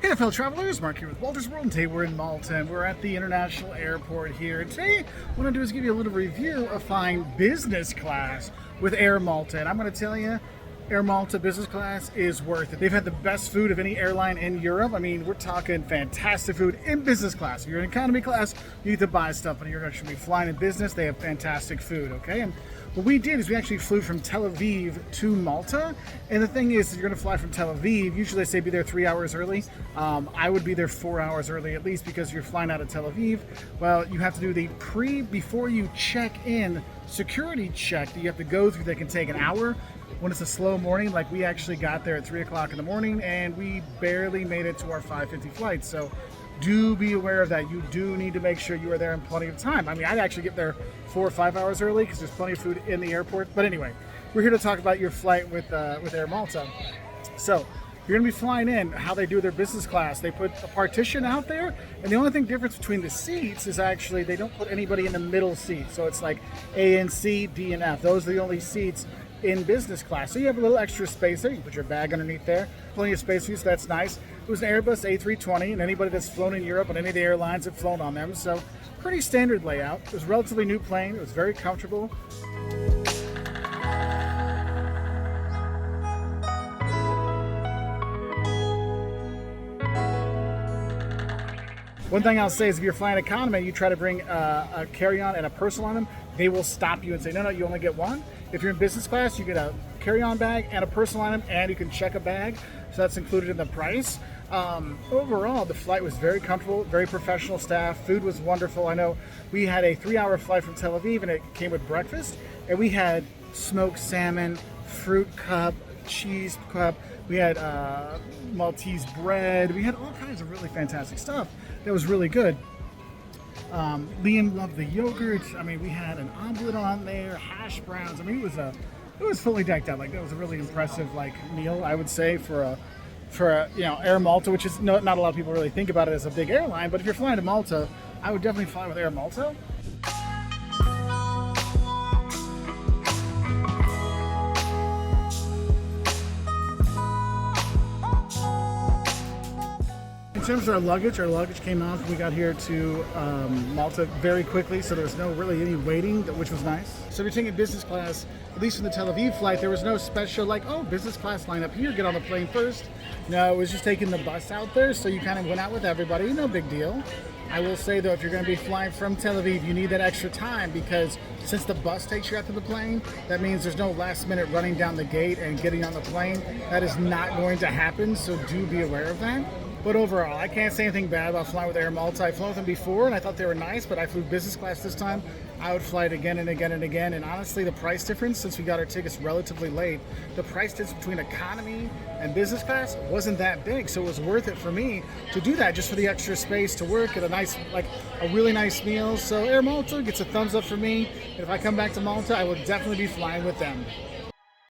Hey fellow travelers, Mark here with Walter's World, and today we're in Malta and we're at the international airport here. And today what I'm going to do is give you a little review of flying business class with Air Malta. And I'm going to tell you, Air Malta business class is worth it. They've had the best food of any airline in Europe. I mean, we're talking fantastic food in business class. If you're in economy class, you need to buy stuff, but you're going to be flying in business. They have fantastic food, okay? And what we did is we actually flew from Tel Aviv to Malta. And the thing is, you're going to fly from Tel Aviv. Usually they say be there 3 hours early. I would be there 4 hours early at least, because you're flying out of Tel Aviv. Well, you have to do the before you check in security check that you have to go through that can take an hour. When it's a slow morning, like we actually got there at 3 o'clock in the morning and we barely made it to our 5:50 flight. So do be aware of that. You do need to make sure you are there in plenty of time. I mean, I'd actually get there 4 or 5 hours early because there's plenty of food in the airport. But anyway, we're here to talk about your flight with Air Malta. So you're going to be flying in, how they do their business class. They put a partition out there, and the only thing difference between the seats is actually they don't put anybody in the middle seat. So it's like A and C, D and F. Those are the only seats in business class. So you have a little extra space there. You put your bag underneath there. Plenty of space for you, so that's nice. It was an Airbus A320, and anybody that's flown in Europe on any of the airlines have flown on them. So pretty standard layout. It was a relatively new plane. It was very comfortable. One thing I'll say is if you're flying economy, you try to bring a carry-on and a parcel on them, they will stop you and say, no, you only get one. If you're in business class, you get a carry-on bag and a parcel on them, and you can check a bag. So that's included in the price. Overall, the flight was very comfortable, very professional staff. Food was wonderful. I know we had a 3-hour flight from Tel Aviv, and it came with breakfast. And we had smoked salmon, fruit cup, cheese cup. We had Maltese bread. We had all kinds of really fantastic stuff. That was really good. Liam loved the yogurt. I mean, we had an omelet on there, hash browns. I mean, it was fully decked out. Like, that was a really impressive meal, I would say, for Air Malta, which is not a lot of people really think about it as a big airline. But if you're flying to Malta, I would definitely fly with Air Malta. In terms of our luggage came out when we got here to Malta very quickly, so there was no really any waiting, which was nice. So if you're taking business class, at least in the Tel Aviv flight, there was no special business class line up here, get on the plane first. No, it was just taking the bus out there, so you kind of went out with everybody, no big deal. I will say though, if you're going to be flying from Tel Aviv, you need that extra time, because since the bus takes you out to the plane, that means there's no last minute running down the gate and getting on the plane. That is not going to happen, so do be aware of that. But overall, I can't say anything bad about flying with Air Malta. I've flown with them before, and I thought they were nice, but I flew business class this time. I would fly it again and again and again. And honestly, the price difference, since we got our tickets relatively late, the price difference between economy and business class wasn't that big. So it was worth it for me to do that just for the extra space to work at a really nice meal. So Air Malta gets a thumbs up for me. And if I come back to Malta, I will definitely be flying with them.